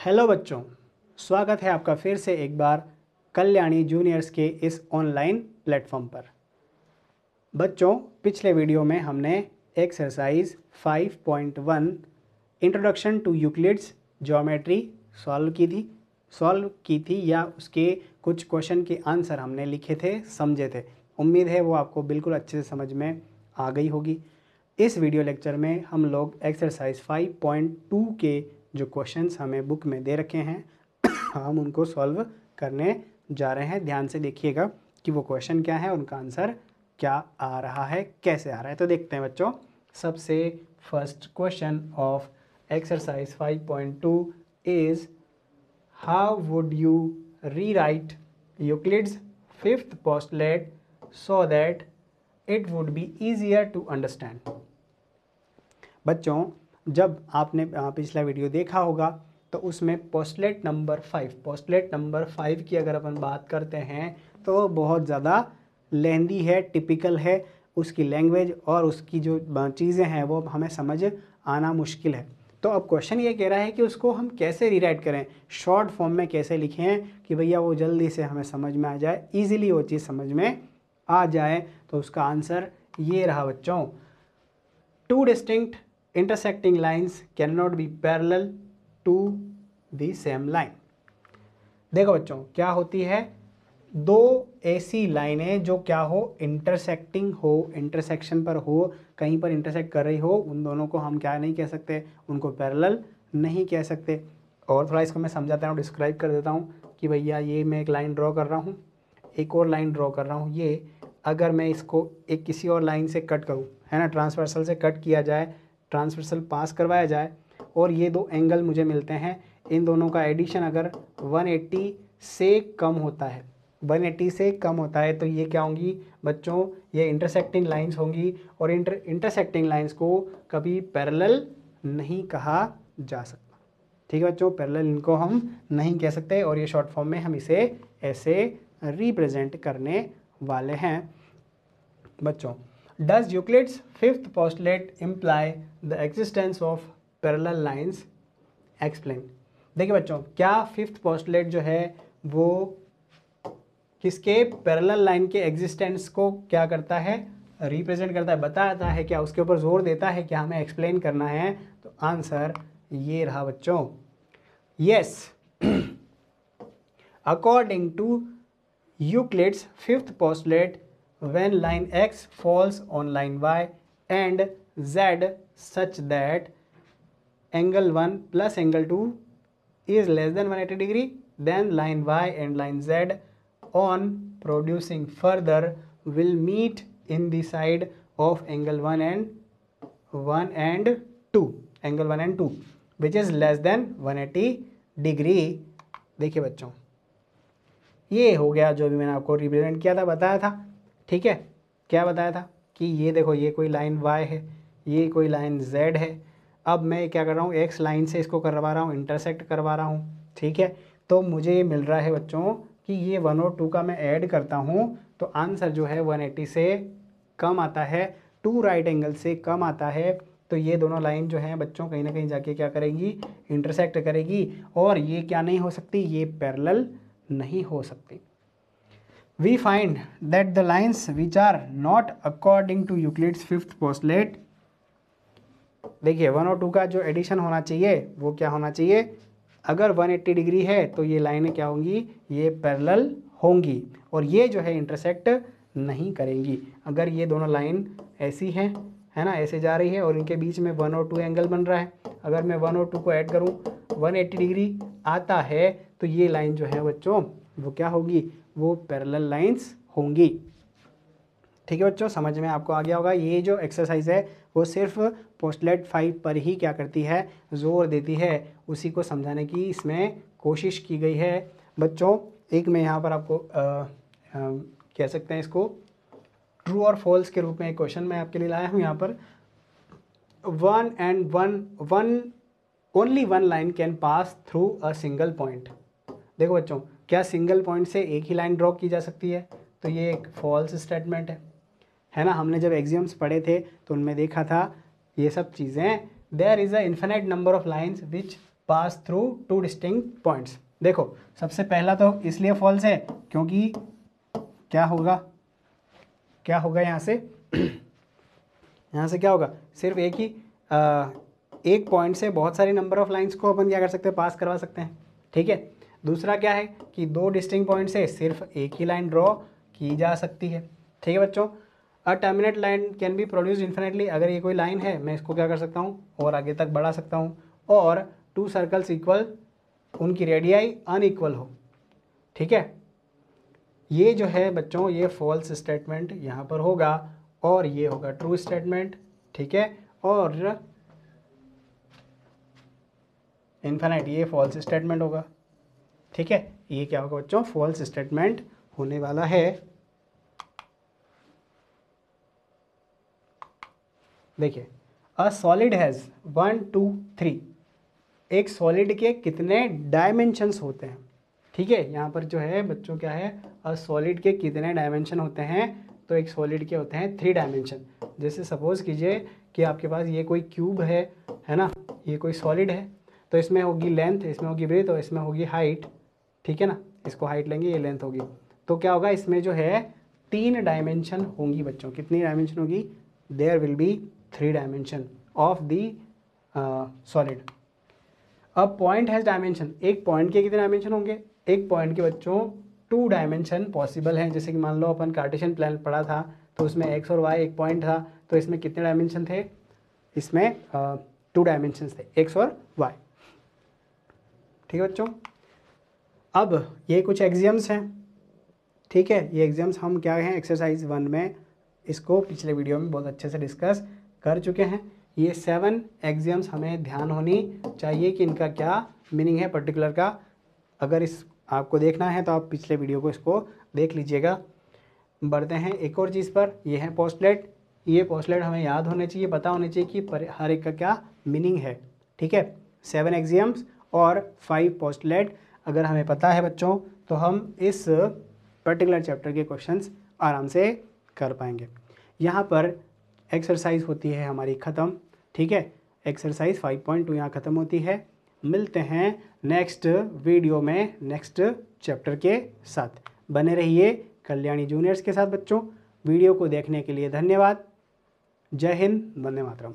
Hello बच्चों, स्वागत है आपका फिर से एक बार कल्याणी जूनियर्स के इस ऑनलाइन प्लेटफॉर्म पर। बच्चों, पिछले वीडियो में हमने exercise 5.1 introduction to Euclid's geometry solve की थी या उसके कुछ क्वेश्चन के आंसर हमने लिखे थे, समझे थे। उम्मीद है वो आपको बिल्कुल अच्छे से समझ में आ गई होगी। इस वीडियो लेक्चर में हम लोग एक्सरसाइज 5.2 के जो क्वेश्चंस हमें बुक में दे रखे हैं हम उनको सॉल्व करने जा रहे हैं। ध्यान से देखिएगा कि वो क्वेश्चन क्या है, उनका आंसर क्या आ रहा है, कैसे आ रहा है। तो देखते हैं बच्चों। सबसे first question of exercise 5.2 is how would you rewrite Euclid's fifth postulate so that it would be easier to understand. बच्चों, जब आपने पिछला वीडियो देखा होगा तो उसमें पोस्टुलेट नंबर 5 की अगर अपन बात करते हैं तो बहुत ज़्यादा लेंदी है, टिपिकल है। उसकी लैंग्वेज और उसकी जो चीज़ें हैं वो हमें समझ आना मुश्किल है। तो अब क्वेश्चन ये कह रहा है कि उसको हम कैसे रीराइट करें, शॉर्ट फॉर्म में कैसे लिखें कि भैया वो जल्दी से हमें समझ में आ जाए, ईजिली वो चीज़ समझ में आ जाए। तो उसका आंसर ये रहा बच्चों, two distinct intersecting lines cannot be parallel to the same line। देखो बच्चों, क्या होती है, दो ऐसी लाइनें जो क्या हो, इंटरसेक्टिंग हो, इंटरसेक्शन पर हो, कहीं पर इंटरसेक्ट कर रही हो, उन दोनों को हम क्या नहीं कह सकते, उनको पैरेलल नहीं कह सकते। और थोड़ा इसको मैं समझाता हूँ, डिस्क्राइब कर देता हूँ कि भैया ये मैं एक लाइन ड्रॉ कर रहा हूँ, एक और लाइन ड्रॉ कर रहा हूँ। ये अगर मैं इसको एक किसी और लाइन से कट करूँ, है ना, ट्रांसवर्सल से कट किया जाए, ट्रांसवर्सल पास करवाया जाए और ये दो एंगल मुझे मिलते हैं, इन दोनों का एडिशन अगर 180 से कम होता है, 180 से कम होता है, तो ये क्या होंगी बच्चों, ये इंटरसेक्टिंग लाइंस होंगी। और इंटरसेक्टिंग लाइंस को कभी पैरेलल नहीं कहा जा सकता। ठीक है बच्चों, पैरेलल इनको हम नहीं कह सकते। और ये शॉर्ट फॉर्म में हम इसे ऐसे रिप्रेजेंट करने वाले हैं बच्चों। Does Euclid's fifth postulate imply the existence of parallel lines? Explain। देखिए बच्चों, क्या फिफ्थ पोस्टुलेट जो है वो किसके, पैरेलल लाइन के एग्जिस्टेंस को क्या करता है, रिप्रेजेंट करता है, बताता है, क्या उसके ऊपर जोर देता है, क्या हमें एक्सप्लेन करना है। तो आंसर ये रहा बच्चों, yes. According to Euclid's fifth postulate, when line x falls on line y and z such that angle 1 plus angle 2 is less than 180 degree, then line y and line z on producing further will meet in the side of angle 1 and 2 which is less than 180 degree। देखिए बच्चों, ये हो गया जो भी मैंने आपको represent किया था, बताया था। ठीक है, क्या बताया था कि ये देखो, ये कोई लाइन y है, ये कोई लाइन z है। अब मैं क्या कर रहा हूँ, x लाइन से इसको करवा रहा हूँ, इंटरसेक्ट करवा रहा हूँ। ठीक है, तो मुझे ये मिल रहा है बच्चों कि ये 1 और 2 का मैं ऐड करता हूँ तो आंसर जो है 180 से कम आता है, 2 राइट एंगल से कम आता है। तो ये दोनों लाइन जो हैं बच्चों कहीं ना कहीं जाके क्या करेंगी, इंटरसेक्ट करेगी। और ये क्या नहीं हो सकती, ये पैरेलल नहीं हो सकती। We find that the lines which are not according to Euclid's fifth postulate, देखिए 1 और 2 का जो एडिशन होना चाहिए वो क्या होना चाहिए, अगर 180 डिग्री है तो ये लाइनें क्या होंगी, ये पैरेलल होंगी और ये जो है इंटरसेक्ट नहीं करेंगी। अगर ये दोनों लाइन ऐसी हैं, है ना, ऐसे जा रही है और इनके बीच में 1 और 2 एंगल बन रहा है, अगर मैं 1 और 2 को ऐड करूं 180 डिग्री आता है तो ये लाइन जो है बच्चों वो क्या होगी, वो पैरेलल लाइंस होंगी। ठीक है बच्चों, समझ में आपको आ गया होगा। ये जो एक्सरसाइज है वो सिर्फ पोस्टुलेट 5 पर ही क्या करती है, जोर देती है, उसी को समझाने की इसमें कोशिश की गई है बच्चों। एक मैं यहाँ पर आपको कह सकते हैं इसको ट्रू और फॉल्स के रूप में एक क्वेश्चन मैं आपके लिए लाया हूँ। यहाँ पर only one line can pass through a single point. देखो बच्चों, क्या सिंगल पॉइंट से एक ही लाइन ड्रॉ की जा सकती है, तो ये एक फॉल्स स्टेटमेंट है ना। हमने जब एग्जाम्स पढ़े थे तो उनमें देखा था ये सब चीज़ें, there is a infinite number of lines which pass through two distinct points. देखो सबसे पहला तो इसलिए फॉल्स है क्योंकि क्या होगा यहाँ से यहाँ से क्या होगा, सिर्फ एक पॉइंट से बहुत सारी नंबर ऑफ लाइंस को अपन क्या कर सकते हैं, पास करवा सकते हैं। ठीक है। दूसरा क्या है कि दो डिस्टिंक्ट पॉइंट से सिर्फ एक ही लाइन ड्रॉ की जा सकती है। ठीक है बच्चों। A terminate line can be produce infinitely, अगर ये कोई लाइन है मैं इसको क्या कर सकता हूँ और आगे तक बढ़ा सकता हूँ। और टू सर्कल्स इक्वल, उनकी रेडियाई अनइक्वल हो। ठीक है। ये जो है बच्चों ये फॉल्स स्टेटमेंट यहाँ पर होगा और ये होगा ट्रू स्टेटमेंट। ठीक है। और इनफाइनाइट ये फॉल्स स्टेटमेंट होगा। ठीक है। ये क्या होगा बच्चों, फॉल्स स्टेटमेंट होने वाला है। देखिए अ सॉलिड हैज़ 1 2 3, एक सॉलिड के कितने डायमेंशंस होते हैं। ठीक है। यहाँ पर जो है बच्चों क्या है, अ सॉलिड के कितने डायमेंशन होते हैं, तो एक सॉलिड के होते हैं 3 डायमेंशन। जैसे सपोज कीजिए कि आपके पास ये कोई क्यूब है ना, ये कोई सॉलिड है, तो इसमें होगी लेंथ, इसमें होगी ब्रेथ और इसमें होगी हाइट। ठीक है ना, इसको हाइट लेंगे, ये लेंथ होगी। तो क्या होगा, इसमें जो है 3 डायमेंशन होंगी बच्चों। कितनी डायमेंशन होगी, there will be 3 dimension of the solid. अब पॉइंट हैज़ डायमेंशन, एक पॉइंट के कितने डायमेंशन होंगे, एक पॉइंट के बच्चों 2 डायमेंशन पॉसिबल हैं। जैसे कि मान लो अपन कार्टेशियन प्लान पढ़ा था तो उसमें एक्स और वाई एक पॉइंट था, तो इसमें कितने डायमेंशन थे, इसमें 2 डायमेंशन थे, एक्स और वाई। ठीक है बच्चों। अब ये कुछ एग्जाम्स हैं। ठीक है। ये एग्जाम्स हम क्या हैं, एक्सरसाइज 1 में इसको पिछले वीडियो में बहुत अच्छे से डिस्कस कर चुके हैं। ये 7 एग्जाम्स हमें ध्यान होनी चाहिए कि इनका क्या मीनिंग है पर्टिकुलर का। अगर इस आपको देखना है तो आप पिछले वीडियो को इसको देख लीजिएगा। बढ़ते हैं एक और चीज़ पर, ये है पोस्टलेट। ये पोस्टलेट हमें याद होने चाहिए, पता होने चाहिए कि हर एक का क्या मीनिंग है। ठीक है। 7 एग्जाम्स और 5 पोस्टलेट अगर हमें पता है बच्चों तो हम इस पर्टिकुलर चैप्टर के क्वेश्चंस आराम से कर पाएंगे। यहाँ पर एक्सरसाइज होती है हमारी ख़त्म। ठीक है। एक्सरसाइज 5.2 यहाँ ख़त्म होती है। मिलते हैं नेक्स्ट वीडियो में नेक्स्ट चैप्टर के साथ। बने रहिए कल्याणी जूनियर्स के साथ बच्चों। वीडियो को देखने के लिए धन्यवाद। जय हिंद, वंदे मातरम।